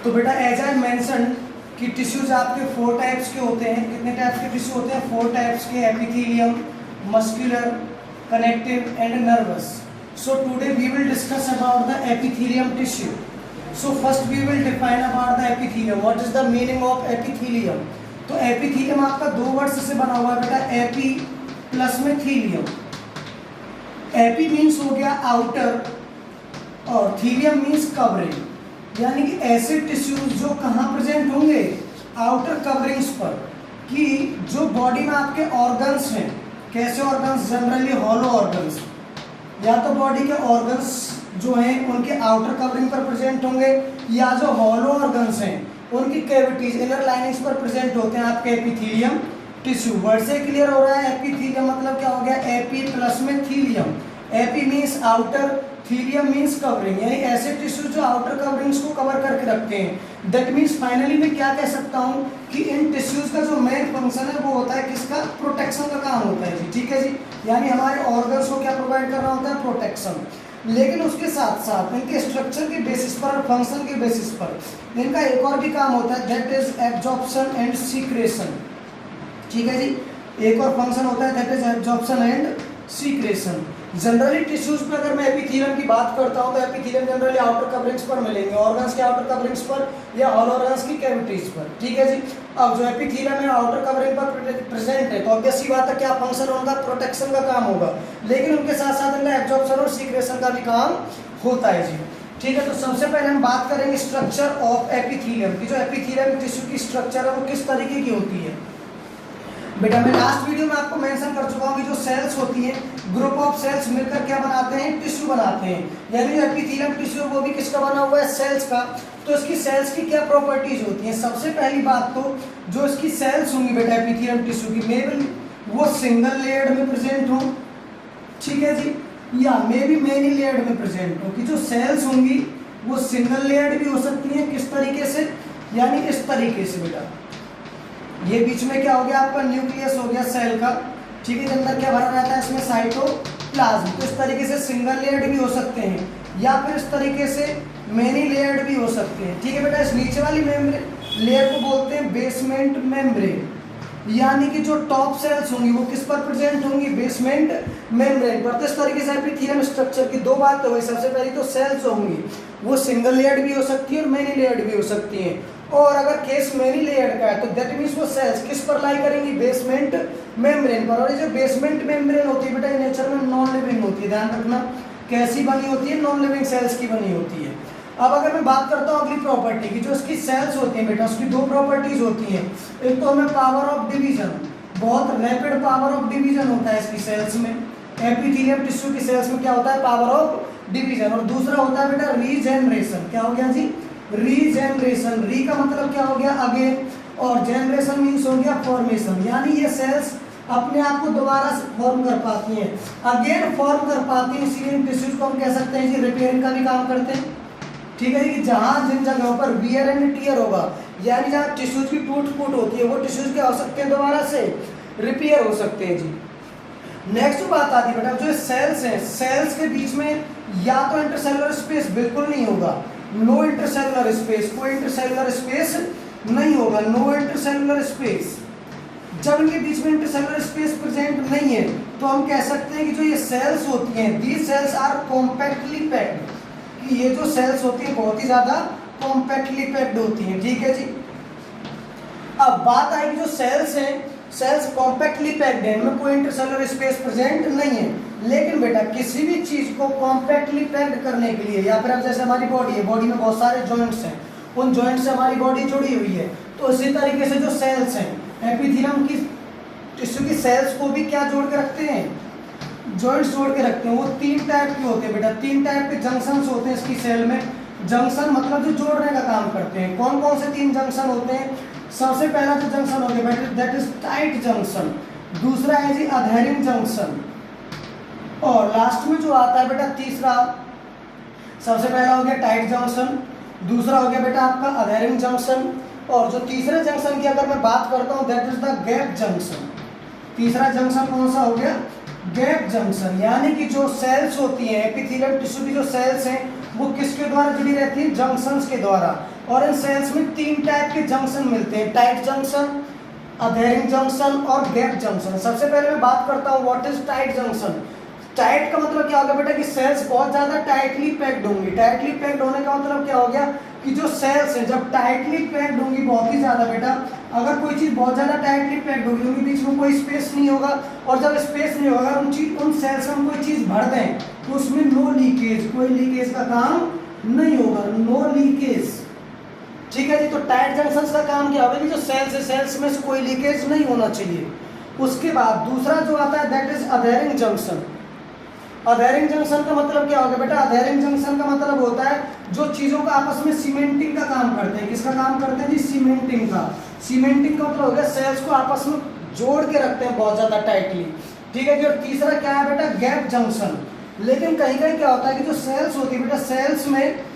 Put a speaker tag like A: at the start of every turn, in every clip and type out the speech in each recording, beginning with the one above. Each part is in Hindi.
A: तो बेटा एज आई मेंशन कि टिश्यूज आपके 4 टाइप्स के होते हैं। कितने टाइप्स के टिश्यू होते हैं? 4 टाइप्स के, epithelium, muscular, connective and nervous. So today we will discuss about the epithelium tissue. So first we will define about the epithelium. What is the meaning of epithelium? तो एपिथेलियम आपका 2 वर्ड से बना हुआ है बेटा, एपी प्लस में थीलियम। एपी मीन्स हो गया आउटर और थीलियम मीन्स कवरिंग, यानी कि ऐसे टिश्यूज जो कहाँ प्रेजेंट होंगे? आउटर कवरिंग्स पर। कि जो बॉडी में आपके ऑर्गन्स हैं, कैसे ऑर्गन्स? जनरली हॉलो ऑर्गन्स, या तो बॉडी के ऑर्गन्स जो हैं उनके आउटर कवरिंग पर प्रेजेंट होंगे, या जो हॉलो ऑर्गन्स हैं उनकी कैविटीज, इनर लाइनिंग्स पर प्रेजेंट होते हैं आपके एपिथेलियम टिश्यू। वर्ड से क्लियर हो रहा है? एपिथेलियम मतलब क्या हो गया? एपी प्लस में thelium. Epi means outer, thelium means covering, यानी ऐसे टिश्यू जो आउटर कवरिंग्स को कवर करके रखते हैं। दैट मीन्स फाइनली मैं क्या कह सकता हूँ कि इन टिश्यूज का जो मेन फंक्शन है वो होता है किसका? प्रोटेक्शन का काम होता है जी। ठीक है जी, यानी हमारे ऑर्गन्स को क्या प्रोवाइड कर रहा होता है? प्रोटेक्शन। लेकिन उसके साथ साथ इनके स्ट्रक्चर के बेसिस पर और फंक्शन के बेसिस पर इनका एक और भी काम होता है, that is absorption and secretion. ठीक है जी, एक और फंक्शन होता है, that is absorption and secretion. Generally tissues पे अगर मैं एपिथेलियम की बात करता हूं तो एपिथेलियम जनरली आउटर कवरिंग्स पर मिलेंगे, ऑर्गन्स के आउटर कवरिंग्स पर या हॉलो ऑर्गन्स की कैविटीज पर। ठीक है जी, अब जो एपिथेलियम है आउटर कवरिंग पर प्रेजेंट है तो ऑब्वियस सी बात है क्या फंक्शन उनका? प्रोटेक्शन का काम होगा, लेकिन उनके साथ साथ इनका एब्जॉर्प्शन और सीक्रेशन का भी काम होता है जी। ठीक है, तो सबसे पहले हम बात करेंगे स्ट्रक्चर ऑफ एपिथेलियम की। जो एपिथेलियम टिश्यू की स्ट्रक्चर है वो किस तरीके की होती है? बेटा मैं लास्ट वीडियो में आपको मेंशन कर चुका हूँ कि जो सेल्स होती हैं, ग्रुप ऑफ सेल्स मिलकर क्या बनाते हैं? टिश्यू बनाते हैं। यानी जो एपिथेलियम टिश्यू वो भी किसका बना हुआ है? सेल्स का। तो इसकी सेल्स की क्या प्रॉपर्टीज होती हैं? सबसे पहली बात तो जो इसकी सेल्स होंगी बेटा एपिथेलियम टिश्यू की, मे बी वो सिंगल लेयर्ड में प्रेजेंट हो, ठीक है जी, या मे बी मेनी लेयर्ड में प्रेजेंट हो। कि जो सेल्स होंगी वो सिंगल लेयर्ड भी हो सकती है। किस तरीके से? यानी इस तरीके से बेटा, ये बीच में क्या हो गया आपका? न्यूक्लियस हो गया सेल का। ठीक है, अंदर क्या भरा रहता है? इसमें साइटोप्लाज्म। तो इस तरीके से सिंगल लेयर्ड भी हो सकते हैं, या फिर इस तरीके से मेनी लेयर्ड भी हो सकते हैं। ठीक है बेटा, इस नीचे वाली मेम्ब्रेन लेयर को बोलते हैं बेसमेंट मेम्ब्रेन। यानी कि जो टॉप सेल्स होंगी वो किस पर प्रेजेंट होंगी? बेसमेंट मेम्ब्रेन पर। तो इस तरीके से एपिथेलियम स्ट्रक्चर की 2 बातें हुई। सबसे पहली तो सेल्स होंगी वो सिंगल लेयर्ड भी हो सकती है और मेनी लेयर्ड भी हो सकती हैं। और अगर केस मेनी लेयर्ड का है तो दैट मीन्स वो सेल्स किस पर लाई करेंगी? बेसमेंट मेम्ब्रेन पर। और ये जो बेसमेंट मेम्ब्रेन होती है बेटा ये नेचर में नॉन लिविंग होती है, ध्यान रखना। कैसी बनी होती है? नॉन लिविंग सेल्स की बनी होती है। अब अगर मैं बात करता हूँ अगली प्रॉपर्टी की, जो इसकी सेल्स होती हैं बेटा उसकी 2 प्रॉपर्टीज होती हैं। एक तो हमें पावर ऑफ डिवीजन, बहुत रैपिड पावर ऑफ डिवीजन होता है इसकी सेल्स में। एपिथेलियम टिश्यू की सेल्स में क्या होता है? Power of division. और दूसरा होता है बेटा रीजेनरेशन। क्या हो गया जी? रीजेनरेशन। री का मतलब क्या हो गया? अगेन, और जनरेशन मीन्स हो गया फॉर्मेशन। यानी ये सेल्स अपने आप को दोबारा फॉर्म कर पाती हैं, अगेन फॉर्म कर पाती हैं। इसीलिए इन टिश्यूज को हम कह सकते हैं जी रिपेयरिंग का भी काम करते हैं। ठीक है, कि जहां जिन जगहों पर वियर एंड टियर होगा, यानी जहां टिश्यूज की टूट फूट होती है वो टिश्यूज क्या हो सकते हैं? दोबारा से रिपेयर हो सकते हैं जी। नेक्स्ट बात आती है बेटा, जो सेल्स हैं सेल्स के बीच में या तो इंटरसेलुलर स्पेस बिल्कुल नहीं होगा, नो इंटरसेलुलर स्पेस, कोई इंटरसेलुलर स्पेस नहीं होगा, नो इंटरसेलुलर स्पेस। जब इनके बीच में इंटरसेलुलर स्पेस प्रेजेंट नहीं है तो हम कह सकते हैं कि जो ये सेल्स होती हैं, these cells are compactly packed. कि ये जो सेल्स होती हैं बहुत ही ज्यादा कॉम्पैक्टली पैक्ड होती हैं। ठीक है जी, अब बात आएगी जो सेल्स हैं, सेल्स कॉम्पैक्टली पैक्ड है, इनमें कोई इंटरसेलुलर स्पेस प्रेजेंट नहीं है। लेकिन बेटा किसी भी चीज को कॉम्पैक्टली पैक्ड करने के लिए, या फिर अब जैसे हमारी बॉडी है, बॉडी में बहुत सारे जॉइंट्स हैं, उन जॉइंट से हमारी बॉडी जुड़ी हुई है, तो इसी तरीके से जो सेल्स हैं एपिथेलियम की टिश्यू की सेल्स को भी क्या जोड़ के रखते हैं? जॉइंट्स जोड़ के रखते हैं। वो 3 टाइप के होते हैं बेटा, 3 टाइप के जंक्शंस होते हैं इसकी सेल में। जंक्शन मतलब जो जोड़ने का काम करते हैं। कौन कौन से 3 जंक्शन होते हैं? सबसे पहला जो जंक्शन हो गया बेटा दैट इज टाइट जंक्शन, दूसरा है जी अधेरिंग जंक्शन, और लास्ट में जो आता है बेटा तीसरा, सबसे पहला हो गया टाइट जंक्शन, दूसरा हो गया बेटा आपका अधेरिंग जंक्शन, और जो तीसरे जंक्शन की अगर मैं बात करता हूँ that is the gap junction. तीसरा जंक्शन कौन सा हो गया? Gap junction. यानी कि जो सेल्स होती हैं एपिथेलियम टिश्यू की जो सेल्स हैं वो किसके द्वारा जुड़ी रहती है? जंक्शंस के द्वारा। और इन सेल्स में 3 टाइप के जंक्शन मिलते हैं, टाइट जंक्शन, अधेरिंग जंक्शन और गैप जंक्शन। सबसे पहले मैं बात करता हूँ what is tight junction. Tight का मतलब क्या होगा बेटा कि सेल्स बहुत ज्यादा टाइटली पैक्ड होंगी। टाइटली पैक्ड होने का मतलब क्या हो गया कि जो सेल्स हैं जब टाइटली पैक्ड होंगी बहुत ही ज्यादा बेटा, अगर कोई चीज बहुत ज्यादा टाइटली पैक्ड होगी उनके बीच में कोई स्पेस नहीं होगा, और जब स्पेस नहीं होगा अगर उन सेल्स में कोई चीज भर दें तो उसमें नो लीकेज, कोई लीकेज का काम नहीं होगा, नो लीकेज। ठीक है जी। तो टाइट जंक्शन का काम क्या होगा कि जो सेल्स है सेल्स में से कोई लीकेज नहीं होना चाहिए। उसके बाद दूसरा जो आता है that is adhering junction. Adhering junction का मतलब क्या होगा बेटा, अधेरिंग जंक्शन का मतलब होता है जो चीजों का आपस में सीमेंटिंग का काम करते हैं। किसका काम करते हैं जी, सीमेंटिंग का। सीमेंटिंग का मतलब हो गया सेल्स को आपस में जोड़ के रखते हैं बहुत ज्यादा टाइटली। ठीक है जी। और तीसरा क्या है बेटा, गैप जंक्शन। लेकिन कहीं कहीं क्या होता है कि जो सेल्स होती है बेटा, सेल्स में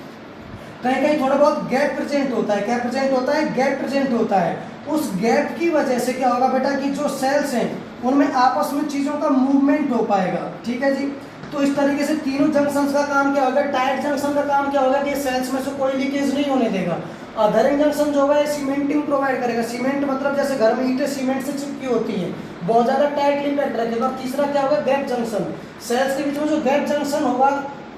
A: कहीं कहीं थोड़ा बहुत गैप प्रेजेंट होता है। क्या प्रेजेंट होता है, गैप प्रेजेंट होता है। उस गैप की वजह से क्या होगा बेटा कि जो सेल्स हैं उनमें आपस में चीजों का मूवमेंट हो पाएगा। ठीक है जी। तो इस तरीके से तीनों जंक्शंस का काम क्या होगा, टाइट जंक्शन का काम क्या होगा कि सेल्स में से कोई लीकेज नहीं होने देगा। अधेरिंग जंक्शन जो होगा सीमेंटिंग प्रोवाइड करेगा। सीमेंट मतलब जैसे घर में ईंटें सीमेंट से चिपकी होती हैं, बहुत ज्यादा टाइटली पैक्ड रखेगा। और तीसरा क्या होगा, गैप जंक्शन। सेल्स के बीच में जो गैप जंक्शन होगा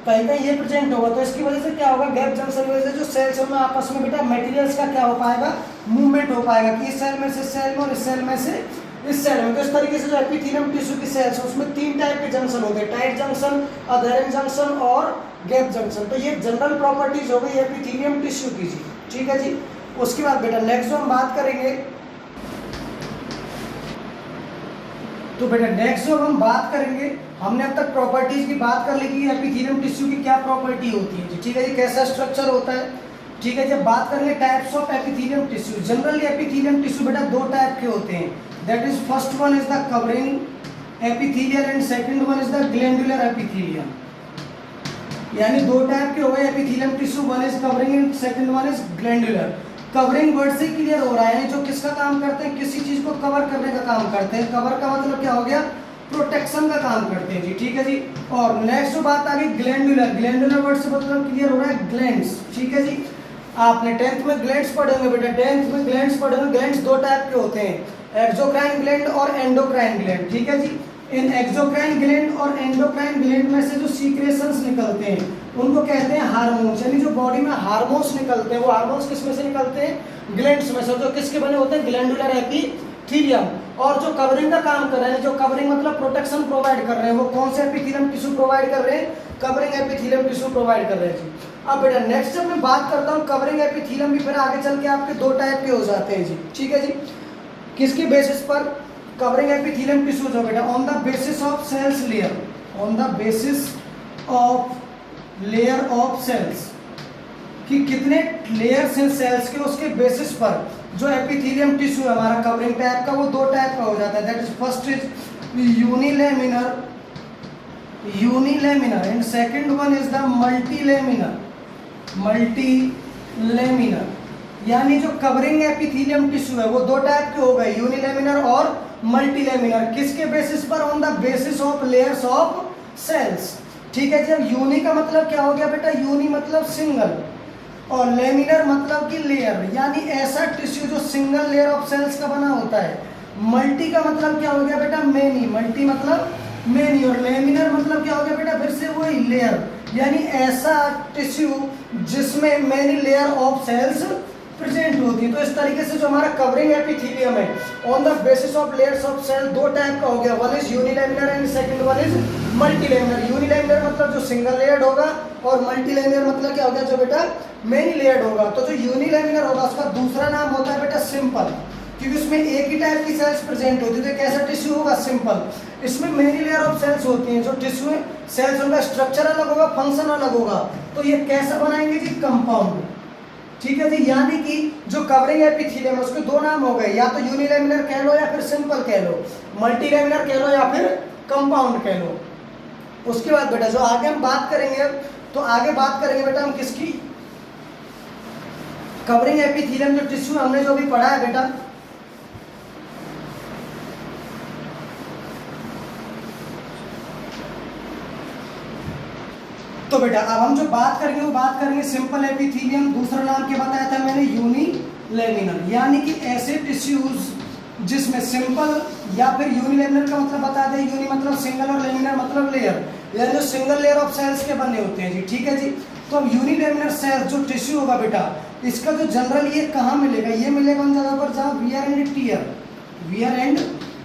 A: कहीं कहीं ये प्रेजेंट होगा, तो इसकी वजह से क्या होगा, गैप जंक्शन की वजह से जो सेल्स में आपस में बेटा मटेरियल्स का क्या हो पाएगा, मूवमेंट हो पाएगा कि इस सेल में से इस सेल में और इस सेल में से इस सेल में। तो इस तरीके से जो एपिथेलियम टिश्यू की सेल्स है उसमें 3 टाइप के जंक्शन होते हैं, टाइट जंक्शन, अधेरिंग जंक्शन और गैप जंक्शन। तो ये जनरल प्रॉपर्टीज हो गई एपिथेलियम टिश्यू की जी। ठीक है जी। उसके बाद बेटा नेक्स्ट जो हम बात करेंगे, तो बेटा नेक्स्ट जो हम बात करेंगे, हमने अब तक प्रॉपर्टीज की बात कर ली कि एपिथेलियम टिश्यू की क्या प्रॉपर्टी होती है जी। ठीक है जी, कैसा स्ट्रक्चर होता है। ठीक है, जब बात करेंगे types of epithelium tissue, generally epithelium tissue बेटा 2 टाइप के होते हैं। That is first one is the covering epithelial and second one is the glandular epithelium. यानी 2 टाइप के हो गए epithelium tissue, one is covering and second one is glandular. Covering word से क्लियर हो रहा है जो किसका काम करते हैं, किसी चीज को कवर करने का काम करते हैं। कवर का मतलब क्या हो गया, प्रोटेक्शन का काम करते हैं जी। ठीक है जी। और नेक्स्ट जो बात आ गई ग्लैंडुलर, ग्लैंडुलर वर्ड से मतलब क्लियर हो रहा है ग्लैंड्स। ठीक है जी। आपने 10th में ग्लैंड्स पढ़े होंगे बेटा, 10th में ग्लैंड्स पढ़े होंगे। ग्लैंड्स 2 टाइप के होते हैं, एक्सोक्राइन ग्लैंड और एंडोक्राइन ग्लैंड। ठीक है जी। इन एक्सोक्राइन ग्लैंड और एंडोक्राइन ग्लैंड में से जो सीक्रेशंस निकलते हैं उनको कहते हैं हार्मोन्स। यानी जो बॉडी में हार्मोन्स निकलते हैं वो हार्मोन्स किस में से निकलते हैं, ग्लैंड्स में से, जो किसके बने होते हैं, ग्लैंडुलर एपिथेलियम। और जो कवरिंग का काम कर रहे हैं, जो कवरिंग मतलब प्रोटेक्शन प्रोवाइड कर रहे हैं, वो कौन से एपिथेलियम टिश्यू प्रोवाइड कर रहे हैं, कवरिंग एपिथेलियम टिश्यू प्रोवाइड कर रहे हैं जी। अब बेटा नेक्स्ट जब मैं बात करता हूँ कवरिंग एपिथेलियम भी फिर आगे चल के आपके 2 टाइप के हो जाते हैं जी। ठीक है जी। किसके बेसिस पर, कवरिंग एपिथेलियम टिश्यूज हो बेटा on the basis of cells layer, on the basis of layer of cells, कि कितने लेयर्स हैं सेल्स के, उसके बेसिस पर जो एपिथेलियम टिश्यू है हमारा कवरिंग टाइप का वो 2 टाइप का हो जाता है। That is first is unilaminar, unilaminar and second one is the multilaminar, multilaminar. यानी जो कवरिंग एपिथेलियम टिश्यू है वो 2 टाइप के हो गए, यूनिलेमिनर और मल्टीलेमिनर। किसके बेसिस पर, on the basis of layers of cells. ठीक है जी। अब यूनि का मतलब क्या हो गया बेटा, यूनि मतलब सिंगल और लेमिनर मतलब कि लेयर, यानी ऐसा टिश्यू जो सिंगल लेयर ऑफ सेल्स का बना होता है। मल्टी का मतलब क्या हो गया बेटा, मेनी, मल्टी मतलब मेनी, और लेमिनर मतलब क्या हो गया बेटा, फिर से वही लेयर, यानी ऐसा टिश्यू जिसमें many layer of cells present होती है। तो इस तरीके से जो हमारा कवरिंग एपिथेलियम है on the basis of layers of cell 2 type का हो गया, one is unilaminar and second one is multilaminar. Unilaminar मतलब जो सिंगल लेयर्ड होगा और मल्टीलेमिनर मतलब क्या हो गया, जो बेटा मेनी लेयर्ड होगा। तो जो यूनिलेमिनर होगा उसका दूसरा नाम होता है बेटा सिंपल, क्योंकि उसमें एक ही टाइप की सेल्स प्रेजेंट होती है। तो कैसा टिश्यू होगा, सिंपल। इसमें मेनी लेयर ऑफ सेल्स होती हैं, जो टिश्यू सेल्स उनका स्ट्रक्चर अलग होगा, फंक्शन अलग होगा। तो ये कैसा बनाएंगे जी, कंपाउंड। ठीक है जी। यानी कि जो कवरिंग एपिथेलियम है उसके 2 नाम हो गए, या तो यूनिलेमिनर कह लो या फिर सिंपल कह लो, मल्टीलेमिनर कह लो या फिर कंपाउंड कह लो। उसके बाद बेटा जो आगे हम बात करेंगे, तो आगे बात करेंगे बेटा हम किसकी, कवरिंग एपिथेलियम जो टिश्यू हमने जो भी पढ़ा है बेटा, तो बेटा अब हम जो बात करेंगे वो बात करेंगे सिंपल एपिथेलियम, दूसरा नाम क्या बताया था मैंने, यूनिलेमिनर, यानी कि ऐसे टिश्यूज जिसमें सिंपल या फिर यूनिलेमिनर का मतलब बता दें, यूनि मतलब सिंगल और लेमिनर मतलब लेयर, यानी जो सिंगल लेयर ऑफ सेल्स के बने होते हैं जी, ठीक है जी। तो अब यूनिलेमिनर सेल जो टिश्यू होगा बेटा, इसका जो जनरल ये कहाँ मिलेगा, ये मिलेगा उन जगह पर जहाँ वियर एंड टियर,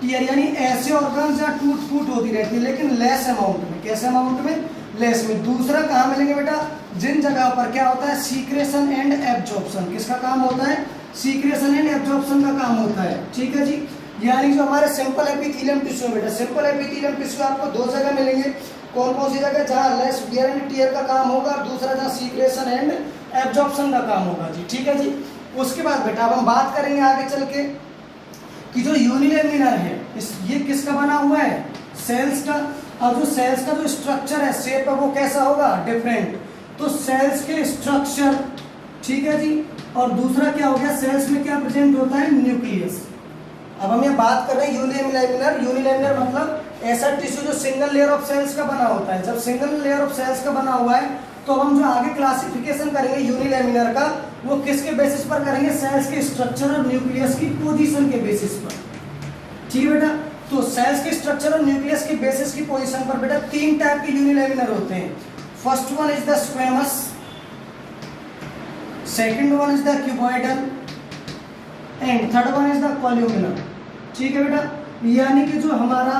A: यानी ऐसे ऑर्गन जहाँ टूट फूट होती रहती है, लेकिन लेस अमाउंट में। कैसे अमाउंट में, लेस में। दूसरा कहाँ मिलेंगे बेटा, जिन जगह पर क्या होता है, सीक्रेशन एंड एब्जॉर्प्शन। किसका काम होता है, सीक्रेशन एंड एब्जॉर्प्शन का काम होता है, ठीक है जी। यानी जो हमारे सिंपल एपिथेलियम टिश्यू बेटा, सिंपल एपिथेलियम टिश्यू आपको दो जगह मिलेंगे। कौन कौन सी जगह, जहाँ लेस वियर एंड टियर का काम होगा, और दूसरा जहाँ सीक्रेशन एंड एब्जॉर्प्शन का काम होगा जी, ठीक है जी। उसके बाद बेटा अब हम बात करेंगे आगे चल के कि जो यूनिलेमिनर है ये किसका बना हुआ है, सेल्स का। अब जो सेल्स का जो स्ट्रक्चर है, शेप है, वो कैसा होगा, डिफरेंट। तो सेल्स के स्ट्रक्चर, ठीक है जी। और दूसरा क्या हो गया, सेल्स में क्या प्रेजेंट होता है, न्यूक्लियस। अब हम ये बात कर रहे हैं यूनिलेमिनर मतलब ऐसा टिश्यू जो सिंगल लेयर ऑफ सेल्स का बना होता है। जब सिंगल लेयर ऑफ सेल्स का बना हुआ है तो हम जो आगे क्लासिफिकेशन करेंगे यूनिलेमिनर का, वो किसके बेसिस पर करेंगे, सेल्स के स्ट्रक्चर और न्यूक्लियस की पोजीशन के बेसिस पर, ठीक है बेटा। तो सेल्स के स्ट्रक्चर और न्यूक्लियस के बेसिस की पोजीशन पर बेटा तीन टाइप के यूनिलेमिनर होते हैं। First one is the squamous, second one is the cuboidal and third one is the columnar, ठीक है बेटा। यानी कि जो हमारा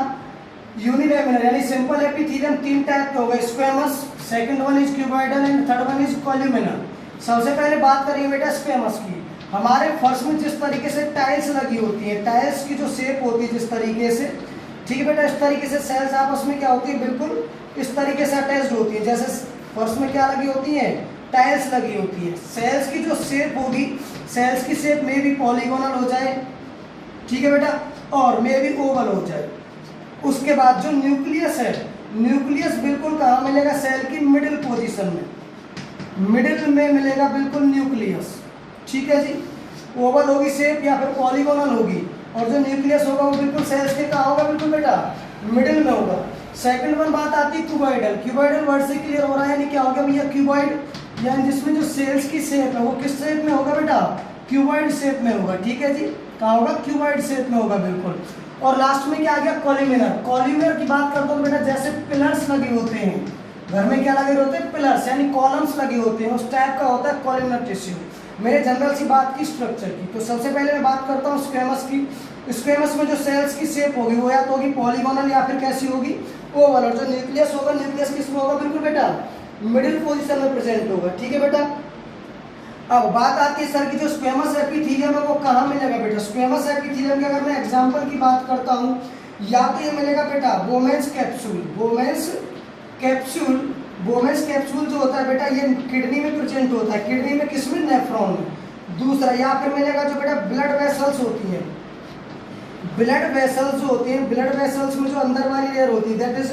A: यूनिलेमिनर यानी सिंपल एपिथेलियम तीन टाइप के हो गए, squamous, second one is cuboidal and third one is columnar. सबसे पहले बात करेंगे बेटा स्क्वेमस की। हमारे फर्श में जिस तरीके से टाइल्स लगी होती है, टाइल्स की जो शेप होती है जिस तरीके से, ठीक है बेटा, इस तरीके से सेल्स आपस में क्या होती है, बिल्कुल इस तरीके से अटैच्ड होती है। जैसे फर्श में क्या लगी होती है, टाइल्स लगी होती है। सेल्स की जो शेप होगी, सेल्स की शेप में भी पॉलीगोनल हो जाए, ठीक है बेटा, और में भी ओवल हो जाए। उसके बाद जो न्यूक्लियस है, न्यूक्लियस बिल्कुल कहाँ मिलेगा, सेल की मिडिल पोजीशन में, मिडिल में मिलेगा बिल्कुल न्यूक्लियस, ठीक है जी। ओवल होगी शेप या फिर पॉलीगोनल होगी, और जो न्यूक्लियस होगा वो बिल्कुल सेल्स के कहाँ होगा, बिल्कुल बेटा मिडिल में होगा। सेकंड वन बात आती है क्यूबॉइडल। क्यूबॉइडल वर्ड से क्लियर हो रहा है, यानी क्या हो गया भैया, क्यूबॉइड, यानी जिसमें जो सेल्स की शेप है वो किस शेप में होगा बेटा, क्यूबॉइड शेप में होगा, ठीक है जी। कहाँ होगा, क्यूबॉइड शेप में होगा बिल्कुल। और लास्ट में क्या आ गया, कॉल्यूमिनर। कॉल्यूमिनर की बात करता हूँ बेटा, जैसे पिलर्स लगे होते हैं घर में, क्या लगे होते हैं, पिलर्स यानी कॉलम्स लगे होते हैं, उस टाइप का होता है कॉल्यूमिनर टिश्यू। मेरे जनरल सी बात की स्ट्रक्चर की, तो सबसे पहले मैं बात करता हूँ स्क्वेमस की। स्क्वेमस में जो सेल्स की शेप होगी वो या तो होगी पॉलीगोनल या फिर कैसी होगी, ओवल। और जो न्यूक्लियस होगा, न्यूक्लियस किसमें होगा, बिल्कुल बेटा मिडिल पोजीशन में प्रेजेंट होगा, ठीक है बेटा। अब बात आती है सर की जो स्क्वेमस एपिथेलियम है वो कहाँ मिलेगा बेटा। स्क्वेमस एपिथेलियम की अगर मैं एग्जांपल की बात करता हूँ, या तो ये मिलेगा बेटा बोमेंस कैप्सूल। बोमेंस कैप्सूल जो होता है बेटा, ये किडनी में प्रेजेंट होता है, किडनी में किसमें, नेफ्रॉन में। दूसरा या फिर मिलेगा जो बेटा ब्लड वेसल्स होती है, ब्लड वेसल्स जो होती हैं, ब्लड वेसल्स में जो अंदर वाली लेयर होती है दैट इज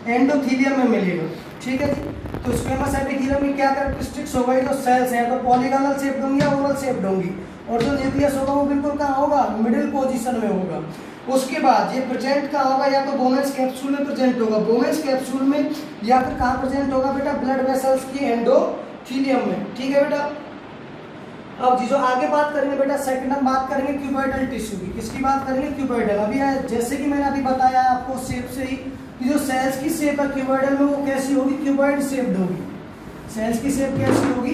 A: एंडोथीलियम में मिलेगा, ठीक है जी। तो स्क्वेमस एपिथेलियम में क्या कैरेक्टरिस्टिक्स होगा, जो सेल्स हैं तो पॉलीगोनल शेप होंगी या ओवल शेप होंगी, और जो न्यूक्लियस होगा वो बिल्कुल कहाँ होगा, मिडिल पोजीशन में होगा। उसके बाद ये प्रेजेंट कहाँ होगा, या तो बोमेंस कैप्सूल में प्रेजेंट होगा, बोमेंस कैप्सूल में, या फिर कहाँ प्रेजेंट होगा बेटा, ब्लड वेसल्स की एंडोथीलियम में, ठीक है बेटा। अब जी जो आगे बात करेंगे बेटा, सेकंड हम बात करेंगे क्यूबॉइडल टिश्यू की। किसकी बात करेंगे, क्यूबॉइडल। अभी जैसे कि मैंने अभी बताया आपको शेप से ही कि जो सेल्स की शेप है क्यूबॉइडल में वो कैसी होगी, क्यूबॉइड शेप्ड होगी। सेल्स की शेप कैसी होगी,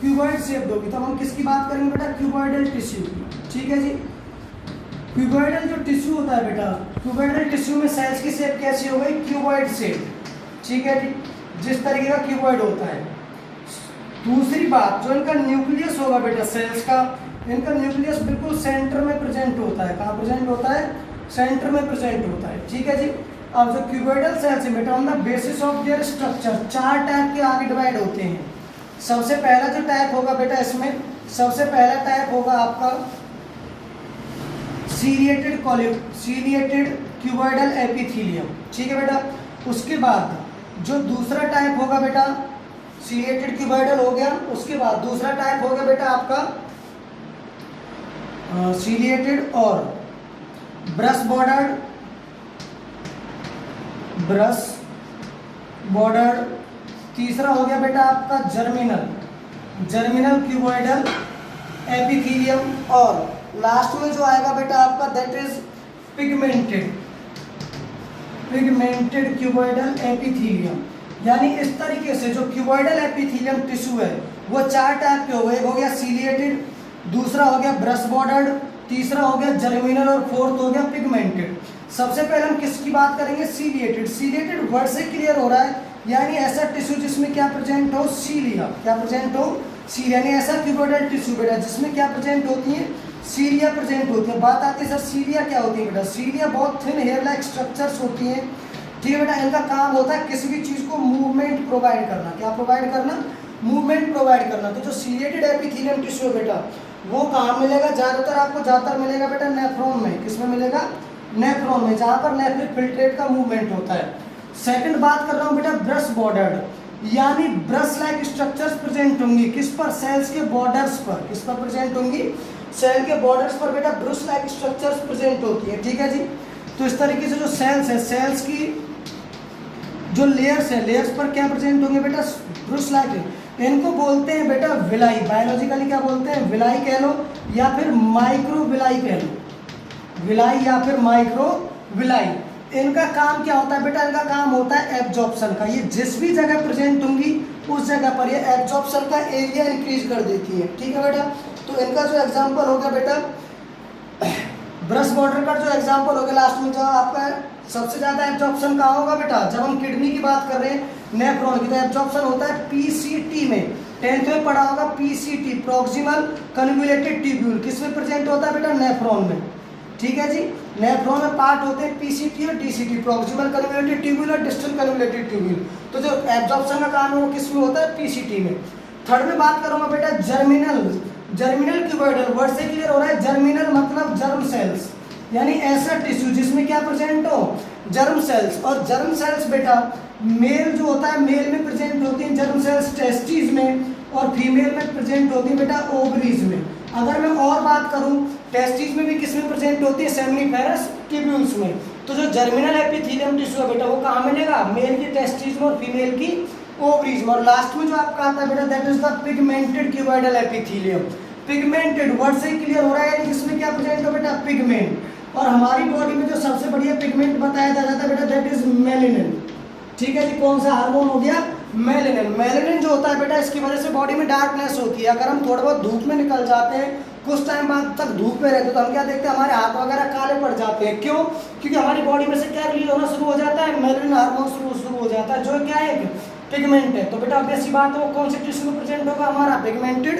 A: क्यूबॉइड शेप्ड होगी। तो हम किसकी बात करेंगे बेटा, क्यूबॉइडल टिश्यू की, ठीक है जी। क्यूबॉइडल जो टिश्यू होता है बेटा, क्यूबॉइडल टिश्यू में सेल्स की शेप कैसी हो गई, क्यूबॉइड शेप, ठीक है जी, जिस तरीके का क्यूबॉइड होता है। दूसरी बात, जो इनका न्यूक्लियस होगा बेटा सेल्स का, इनका न्यूक्लियस बिल्कुल सेंटर में प्रेजेंट होता है। कहाँ प्रेजेंट होता है, सेंटर में प्रेजेंट होता है, ठीक है जी। अब जो क्यूबॉइडल सेल्स है बेटा, on the basis of there structure चार टाइप के आगे डिवाइड होते हैं। सबसे पहला जो टाइप होगा बेटा, इसमें सबसे पहला टाइप होगा आपका सीरिएटेड क्यूबॉइडल एपिथेलियम, ठीक है बेटा। उसके बाद जो दूसरा टाइप होगा बेटा, सीरिएटेड क्यूबॉइडल हो गया। उसके बाद दूसरा टाइप हो गया बेटा आपका सीरिएटेड और ब्रश बॉर्डर्ड तीसरा हो गया बेटा आपका जर्मिनल क्यूबॉइडल एपिथेलियम, और लास्ट में जो आएगा बेटा आपका that is pigmented cuboidal epithelium. यानी इस तरीके से जो क्यूबॉइडल एपिथेलियम टिश्यू है वो 4 टाइप के हो गए। एक हो गया सीलिएटेड, दूसरा हो गया ब्रश बॉर्डर्ड, तीसरा हो गया जर्मिनल और फोर्थ हो गया पिगमेंटेड। सबसे पहले हम किसकी बात करेंगे? सीलिएटेड। सीलिएटेड वर्ड से क्लियर हो रहा है, यानी ऐसा टिश्यू जिसमें क्या प्रेजेंट हो? सीलिया। क्या प्रेजेंट हो? सीलिया। यानी ऐसा क्यूबॉइडल टिश्यू बेटा जिसमें क्या प्रेजेंट होती है? सीलिया प्रेजेंट होती है। बात आती है सर सीलिया क्या होती है बेटा? सीलिया बहुत थिन हेयर लाइक स्ट्रक्चर्स होती हैं, ठीक है बेटा। इनका काम होता है किसी भी चीज़ को मूवमेंट प्रोवाइड करना। क्या प्रोवाइड करना? मूवमेंट प्रोवाइड करना। तो जो सीलिएटेड एपिथेलियम टिश्यू है बेटा वो कहाँ मिलेगा? ज़्यादातर मिलेगा बेटा नेफ्रॉन में। किसमें मिलेगा? नेफ्रॉन में, जहाँ पर नेफ्रिक फिल्ट्रेट का मूवमेंट होता है। सेकंड बात कर रहा हूँ बेटा ब्रश बॉर्डर्ड, यानी ब्रश लाइक स्ट्रक्चर्स प्रेजेंट होंगी किस पर? सेल्स के बॉर्डर्स पर। किस पर प्रेजेंट होंगी? सेल के बॉर्डर्स पर बेटा ब्रश लाइक स्ट्रक्चर्स प्रेजेंट होती है, ठीक है जी। तो इस तरीके से जो सेल्स है, सेल्स की जो लेयर्स है, लेयर्स पर क्या प्रेजेंट होंगे बेटा? Brush like. इनको बोलते हैं बेटा विलाई। बायोलॉजिकली क्या बोलते हैं? विलाई कह लो या फिर माइक्रो विलाई कह लो। विलाई या फिर माइक्रो विलाई। इनका काम क्या होता है बेटा? इनका काम होता है एब्जॉर्प्शन का। ये जिस भी जगह प्रेजेंट होंगी उस जगह पर ये एब्जॉर्प्शन का एरिया इंक्रीज कर देती है, ठीक है बेटा। तो इनका जो एग्जांपल हो गया बेटा ब्रश बॉर्डर का जो एग्जांपल हो गया लास्ट में, जो आपका सबसे ज्यादा एब्जॉर्प्शन कहाँ होगा बेटा? जब हम किडनी की बात कर रहे हैं, नेफ्रॉन की, तो एब्जॉर्प्शन होता है पीसीटी में। 10th में पढ़ा होगा पीसीटी, प्रॉक्सिमल कन्वोल्यूटेड ट्यूब्यूल। किसमें प्रेजेंट होता है बेटा? नेफ्रॉन में, ठीक है जी। नेफ्रॉन में पार्ट होते हैं पीसीटी और डीसीटी, प्रॉक्सिमल कन्वोल्यूटेड ट्यूब्यूल और डिस्टल कन्वोल्यूटेड ट्यूब्यूल। तो जो एब्जॉर्प्शन का काम है वो किसमें होता है? पीसीटी में। थर्ड में बात करूंगा बेटा जर्मिनल क्यूबॉइडल। वर्ड से क्लियर हो रहा है, जर्मिनल मतलब जर्म सेल्स, यानी ऐसा टिश्यू जिसमें क्या प्रेजेंट हो? Germ cells. और जर्म सेल्स बेटा मेल जो होता है, मेल में प्रेजेंट होती है जर्म सेल्स टेस्टिस में, और फीमेल में प्रेजेंट होती है बेटा ओवरीज में। अगर मैं और बात करूं, टेस्टिस में भी किसमें प्रेजेंट होती है? सेमिनिफेरस ट्यूब्यूल्स में। तो जो जर्मिनल एपिथेलियम टिश्यू है बेटा वो कहाँ मिलेगा? मेल की टेस्टिस में और फीमेल की ओवरीज में। और लास्ट में जो आपका आता है बेटा that is the pigmented cuboidal epithelium. Pigmented word से क्लियर हो रहा है, इसमें क्या प्रेजेंट हो बेटा? पिगमेंट। और हमारी बॉडी में जो सबसे बढ़िया पिगमेंट बताया जाता है बेटा दैट इज मेलेनिन, ठीक है जी। कौन सा हार्मोन हो गया? मेलेनिन। मेलेनिन जो होता है बेटा इसकी वजह से बॉडी में डार्कनेस होती है। अगर हम थोड़ा बहुत धूप में निकल जाते हैं, कुछ टाइम बाद तक धूप में रहते हैं, तो हम क्या देखते हैं? हमारे हाथ वगैरह काले पड़ जाते हैं। क्यों? क्योंकि हमारी बॉडी में से क्या रिलीज होना शुरू हो जाता है? मेलेनिन हार्मोन शुरू हो जाता है, जो क्या है? पिगमेंट है। तो बेटा अब ऐसी बात है वो कौन से टिश्यू में प्रेजेंट होगा? हमारा पिगमेंटेड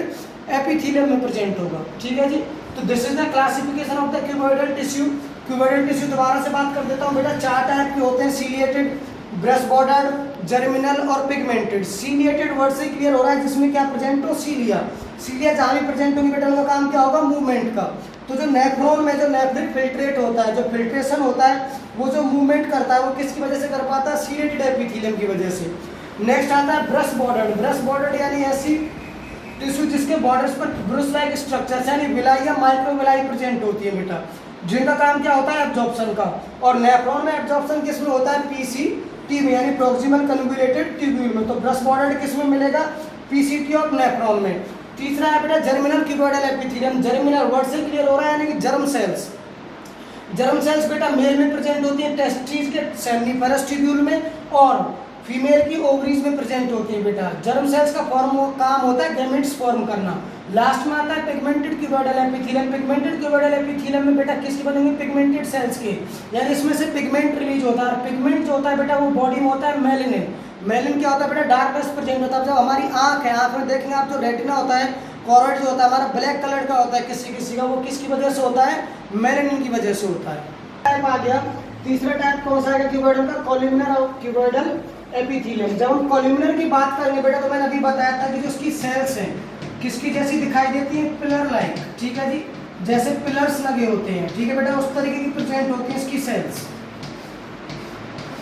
A: एपिथेलियम में प्रेजेंट होगा, ठीक है जी। तो this is the classification of the cuboidal tissue. Cuboidal tissue दोबारा से बात कर देता हूँ बेटा, 4 टाइप के होते हैं, सीलिएटेड, ब्रश बॉर्डर्ड, जर्मिनल और पिगमेंटेड। सीलिएटेड वर्ड से क्लियर हो रहा है जिसमें क्या प्रेजेंट हो? सीलिया। सीलिया जहाँ भी प्रेजेंट होगी बेटा उनका काम क्या होगा? मूवमेंट का। तो जो नेफ्रॉन में जो नेफ्रिक फिल्ट्रेट होता है, जो फिल्ट्रेशन होता है, वो जो मूवमेंट करता है वो किसकी वजह से कर पाता है? सीलिएटेड एपिथेलियम की वजह से। नेक्स्ट आता है ब्रश बॉर्डर्ड। ब्रश बॉर्डर्ड यानी ऐसी टिश्यू जिसके बॉर्डर्स पर ब्रश लाइक स्ट्रक्चर्स यानी विलाई या माइक्रो विलाई प्रेजेंट होती है बेटा, जिनका काम क्या होता है? एब्जॉर्प्शन का। और नेफ्रॉन में एब्जॉर्प्शन किसमें होता है? पीसीटी में, यानी प्रॉक्सिमल कन्वोल्यूटेड ट्यूब्यूल में। तो ब्रश बॉर्डर्ड किसमें मिलेगा? पीसीटी और नेफ्रॉन में। तीसरा है बेटा germinal cuboidal epithelium. Germinal word से क्लियर हो रहा है, यानी कि जर्म सेल्स। जर्म सेल्स बेटा मेल में प्रेजेंट होती है टेस्टिस के सेमिनिफेरस ट्यूब्यूल में, और फीमेल की ओवरीज में प्रेजेंट होती है बेटा। जर्म सेल्स का काम होता है गैमेट्स फॉर्म करना। लास्ट में आता है pigmented cuboidal epithelium. Pigmented cuboidal epithelium में बेटा किसकी बनेंगे? पिगमेंटेड सेल्स के, यानी इसमें से पिगमेंट रिलीज होता है। पिगमेंट जो होता है बेटा वो बॉडी में होता है मेलेनिन। मेलेनिन क्या होता है बेटा? डार्कनेस प्रेजेंट होता है। जब हमारी आंख है, आंख में देखेंगे आप जो रेटिना होता है, कॉर्ड जो होता है हमारा ब्लैक कलर का होता है किसी किसी का, वो किसकी वजह से होता है? मेलेनिन की वजह से होता है। टाइप आ गया। तीसरा टाइप कौन सा है क्यूबॉइडल का? कॉलमनर और क्यूबॉइडल एपिथेलियम। जब हम कॉलमनर की बात करेंगे बेटा तो मैंने अभी बताया था कि जो उसकी सेल्स हैं किसकी जैसी दिखाई देती है? पिलर लाइक, ठीक है जी, जैसे पिलर्स लगे होते हैं, ठीक है बेटा, उस तरीके की प्रेजेंट होती है इसकी सेल्स,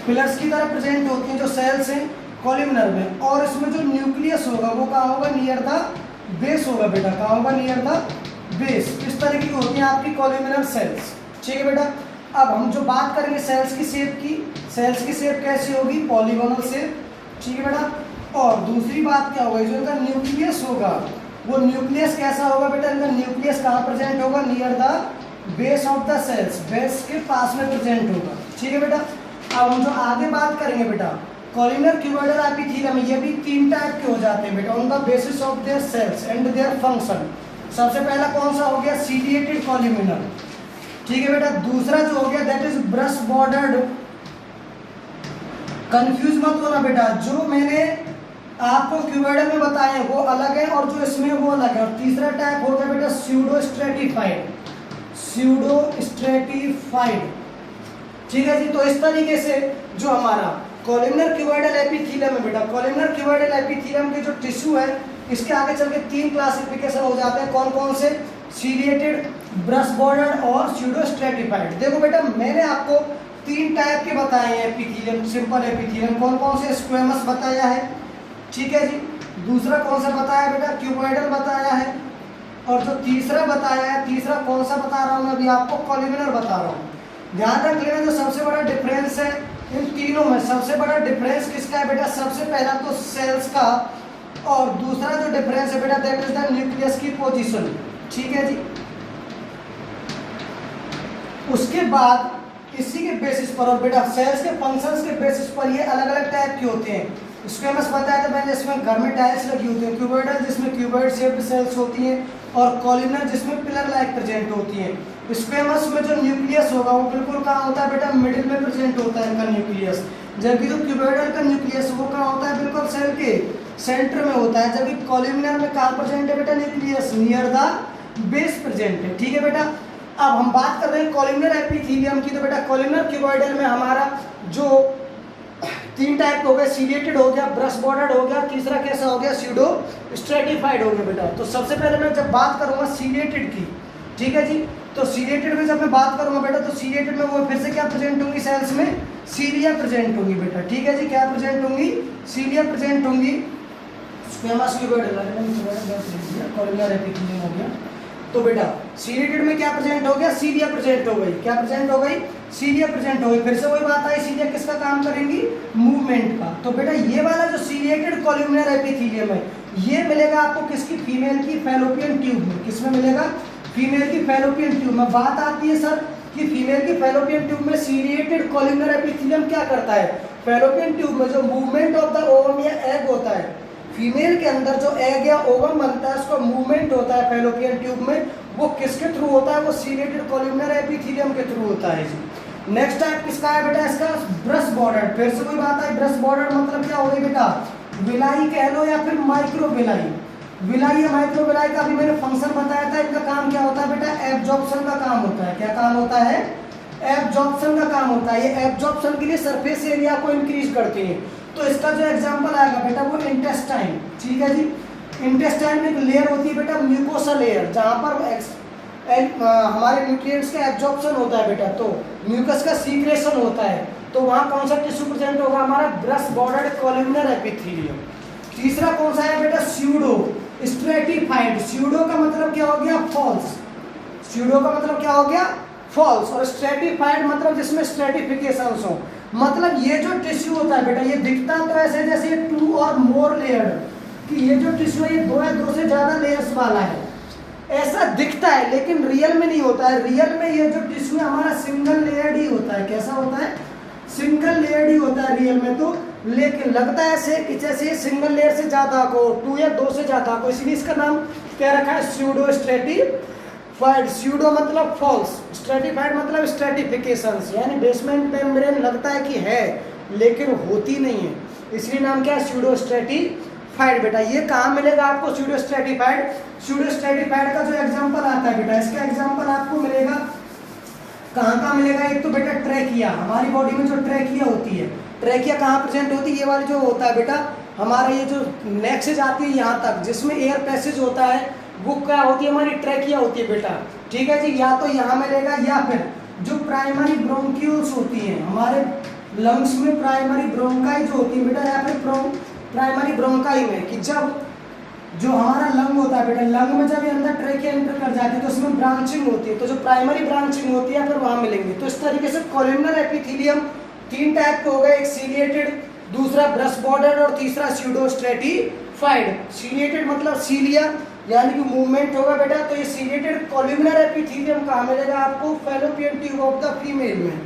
A: पिलर्स की तरह प्रेजेंट होती हैं जो सेल्स हैं कॉलमनर में। और इसमें जो न्यूक्लियस होगा वो कहाँ होगा? नियर द बेस होगा बेटा। कहाँ होगा? Near the base. इस तरीके की होती हैं आपकी कॉलमनर सेल्स, ठीक है बेटा। अब हम जो बात करेंगे सेल्स की शेप की, सेल्स की शेप कैसी होगी? पॉलीगोनल शेप, ठीक है बेटा। और दूसरी बात क्या होगा, जो इनका न्यूक्लियस होगा वो न्यूक्लियस कैसा होगा बेटा, इनका न्यूक्लियस कहाँ प्रेजेंट होगा, near the base of the cells, base के पास में प्रेजेंट होगा। ठीक है बेटा। अब हम जो आगे बात करेंगे बेटा, कॉलिनर क्यूबॉइडल एपिथेलियम, ये भी 3 टाइप के हो जाते हैं बेटा, उनका basis of their cells and their function. सबसे पहला कौन सा हो गया, सीलिएटेड कॉलिमिनर। ठीक है बेटा। दूसरा जो हो गया that is brush bordered. Confuse मत होना बेटा, जो मैंने आपको क्यूबॉइडल में बताए हैं वो अलग है और जो इसमें वो अलग है। और तीसरा टाइप हो गया बेटा स्यूडो स्ट्रेटिफाइड, स्यूडो स्ट्रेटिफाइड। ठीक है जी। तो इस तरीके से जो हमारा कॉलिमनर क्यूबॉइडल एपिथेलियम है बेटा, कॉलिमनर क्यूबॉइडल एपिथेलियम के जो टिश्यू है इसके आगे चल के 3 क्लासिफिकेशन हो जाते हैं। कौन कौन से, सीलिएटेड, ब्रश बॉर्डर्ड और स्यूडो स्ट्रेटिफाइड। देखो बेटा मैंने आपको 3 टाइप के बताए हैं एपिथेलियम, सिंपल एपिथेलियम। कौन कौन से, स्क्वेमस बताया है, ठीक है जी। दूसरा कौन सा बताया बेटा, क्यूबॉइडल बताया है। और जो तीसरा बताया है, तीसरा कौन सा बता रहा हूँ मैं अभी आपको, कॉलिमिनर बता रहा हूँ। ध्यान रख लेना, जो सबसे बड़ा डिफरेंस है इन तीनों में, सबसे बड़ा डिफरेंस किसका है बेटा, सबसे पहला तो सेल्स का, और दूसरा जो डिफरेंस है बेटा दैट इज द न्यूक्लियस की पोजीशन। ठीक है जी। उसके बाद इसी के बेसिस पर, और बेटा सेल्स के फंक्शंस के बेसिस पर ये अलग अलग टाइप के होते हैं। स्क्वेमस बताया था मैंने, इसमें घर में टाइल्स लगी होती है। क्यूबॉइडल जिसमें क्यूबॉइड शेप्ड सेल्स होती हैं, और कॉलिमनर जिसमें पिलर लाइक प्रेजेंट होती हैं। स्क्वेमस में जो न्यूक्लियस होगा वो बिल्कुल कहाँ होता है बेटा, मिडिल में प्रेजेंट होता है इनका न्यूक्लियस। जबकि जो क्यूबॉइडल का न्यूक्लियस वो कहाँ होता है, बिल्कुल सेल के सेंटर में होता है। जबकि कॉलिमनर में कहाँ प्रेजेंट है बेटा, nucleus near the base present है। ठीक है बेटा। अब हम बात कर रहे हैं कॉलिमनर एपिथेलियम की। तो बेटा कॉलिमनर क्यूबॉइडल में हमारा जो 3 टाइप हो गए, सीलिएटेड हो गया, ब्रश बॉर्डर्ड हो गया, तीसरा कैसा हो गया, स्यूडो स्ट्रेटिफाइड हो गया बेटा। तो सबसे पहले मैं जब बात करूंगा सीलिएटेड की, ठीक है जी, तो सीलिएटेड में जब मैं बात करूंगा बेटा, तो सीलिएटेड में वो फिर से क्या प्रेजेंट होंगी, सेल्स में सीलिया प्रेजेंट होंगी बेटा। ठीक है जी, क्या प्रेजेंट होंगी, सीलिया प्रेजेंट होंगी। स्क्वेमस क्यूबॉइडल कॉलिमनर एपिथेलियम हो गया। तो बेटा सीलिएटेड में क्या प्रेजेंट हो गया, सीलिया प्रेजेंट हो गई। क्या प्रेजेंट हो गई, सीलिया प्रेजेंट हो गई। फिर से वही बात आई, सीलिया किसका काम करेंगी, मूवमेंट का। तो बेटा ये वाला जो सीलिएटेड कॉलिमनर एपिथेलियम है ये मिलेगा आपको किसकी, फीमेल की फैलोपियन ट्यूब में। किसमें मिलेगा, फीमेल की फैलोपियन ट्यूब में। बात आती है सर कि फीमेल की फैलोपियन ट्यूब में सीलिएटेड कॉलिमनर एपिथेलियम क्या करता है, फैलोपियन ट्यूब में जो मूवमेंट ऑफ द ओवम या एग होता है, फीमेल के अंदर जो एग या ओवम बनता है उसका मूवमेंट होता है फैलोपियन ट्यूब में, वो किसके थ्रू होता है, वो सीलिएटेड कॉलिमनर एपिथेलियम के थ्रू होता है जी। नेक्स्ट टाइप किसका है बेटा, इसका ब्रश बॉर्डर। फिर से कोई बात है, ब्रश बॉर्डर मतलब क्या होगी बेटा, विलाई कह लो या फिर माइक्रो विलाई। विलाई या माइक्रो विलाई का भी मैंने फंक्शन बताया था। इनका काम क्या होता है बेटा, एब्जॉर्प्शन का काम होता है। क्या काम होता है, एब्जॉर्प्शन का काम होता है। ये एब्जॉर्प्शन के लिए सरफेस एरिया को इंक्रीज करती है। तो इसका जो एग्जांपल आएगा बेटा वो इंटेस्टाइन। ठीक है जी। इंटेस्टाइन में एक लेयर होती है बेटा म्यूकोसा लेयर, जहाँ पर हमारे न्यूट्रिएंट्स का एब्जॉर्प्शन होता है बेटा, तो म्यूकस का सीक्रेशन होता है। तो वहाँ कौन सा टिश्यू प्रेजेंट होगा, हमारा ब्रश बॉर्डर्ड कॉलिमनर एपिथेलियम। तीसरा कौन सा है बेटा, स्यूडो स्ट्रेटिफाइड। स्यूडो का मतलब क्या हो गया, फॉल्स। स्यूडो का मतलब क्या हो गया, फॉल्स। और स्ट्रेटिफाइड मतलब जिसमें स्ट्रेटिफिकेशंस हो। मतलब ये जो टिश्यू होता है बेटा ये दिखता तो ऐसे जैसे 2 और मोर लेयर, कि ये जो टिश्यू है ये 2 या 2 से ज़्यादा लेयर्स वाला है, ऐसा दिखता है, लेकिन रियल में नहीं होता है। रियल में ये जो टिश्यू है हमारा सिंगल लेयर्ड ही होता है। कैसा होता है, सिंगल लेयर्ड ही होता है रियल में तो, लेकिन लगता है ऐसे कि जैसे सिंगल लेयर से ज़्यादा को, 2 या 2 से ज़्यादा को, इसलिए इसका नाम क्या रखा है, स्यूडो स्ट्रेटिफाइड। स्यूडो मतलब फॉल्स, स्ट्रेटिफाइड मतलब स्ट्रेटिफिकेशंस, यानी बेसमेंट मेम्ब्रेन लगता है कि है लेकिन होती नहीं है, इसलिए नाम क्या है, स्यूडो स्ट्रेटिफाइड बेटा। ये कहाँ मिलेगा आपको, स्यूडो स्ट्रेटिफाइड। स्यूडो स्ट्रेटिफाइड का जो एग्जांपल आता है बेटा, इसका एग्जांपल आपको मिलेगा कहाँ कहाँ मिलेगा। एक तो बेटा ट्रैकिया, हमारी बॉडी में जो ट्रैकिया होती है, ट्रैकिया कहाँ प्रेजेंट होती है, ये वाली जो होता है बेटा हमारा ये जो नेक से जाती है यहाँ तक, जिसमें एयर पैसेज होता है, वो क्या होती है, हमारी ट्रैकिया होती है बेटा। ठीक है जी। या तो यहाँ मिलेगा, या फिर जो प्राइमरी ब्रोंक्यूल्स होती हैं हमारे लंग्स में, प्राइमरी ब्रोंकाई जो होती है बेटा, या फिर प्राइमरी ब्रोंकाई में, कि जब जो हमारा लंग होता है बेटा, लंग में जब ये अंदर ट्रैकिया एंटर कर जाती है तो उसमें ब्रांचिंग होती है, तो जो प्राइमरी ब्रांचिंग होती है फिर वहाँ मिलेंगे। तो इस तरीके से कॉलिमनर एपिथेलियम 3 टाइप के हो गए, एक सीलिएटेड, दूसरा ब्रश बॉर्डर और तीसरा स्यूडो स्ट्रेटिफाइड। सीलिएटेड मतलब सीलिया यानी कि मूवमेंट होगा बेटा, तो ये सीलिएटेड कॉल्यूमिनर एपिथेलियम कहाँ मिलेगा आपको? Fallopian tube of the female में,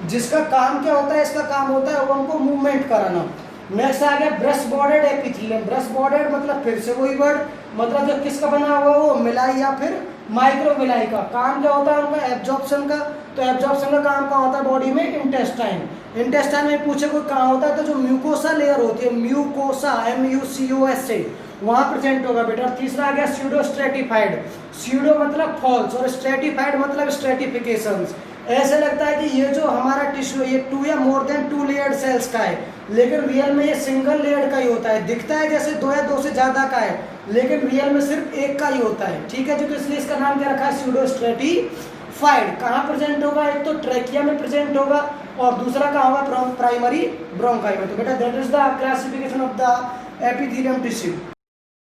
A: जिसका काम क्या होता है? इसका काम होता है ओवम को मूवमेंट कराना। नेक्स्ट आ गया brush border epithelium. Brush border मतलब फिर से वही वर्ड, मतलब जो किसका बना हुआ वो मिलाई या फिर माइक्रोविलाई का। काम क्या होता है उनका? एब्जॉर्प्शन का। तो एब्जॉर्प्शन का काम कहाँ होता है बॉडी में? इंटेस्टाइन। इंटेस्टाइन में पूछे कोई कहाँ होता है तो जो म्यूकोसा लेयर होती है, म्यूकोसा MUCOSA, वहां प्रेजेंट होगा बेटा। तीसरा आ गया स्यूडो स्ट्रेटिफाइड। स्यूडो मतलब फॉल्स और स्ट्रेटिफाइड मतलब स्ट्रेटिफिकेशंस। ऐसे लगता है कि ये जो हमारा टिश्यू ये 2 या मोर देन 2 लेयर्ड सेल्स का है, लेकिन रियल में ये सिंगल लेयर्ड का ही होता है। दिखता है जैसे 2 या 2 से ज्यादा का है, लेकिन रियल में सिर्फ एक का ही होता है। ठीक है जी, तो इसलिए इसका नाम क्या रखा है? Pseudo stratified. कहाँ प्रेजेंट होगा? एक तो ट्रैकिया में प्रेजेंट होगा और दूसरा कहाँ होगा? प्राइमरी ब्रोंकाई में। तो बेटा that is the classification of the epithelium tissue.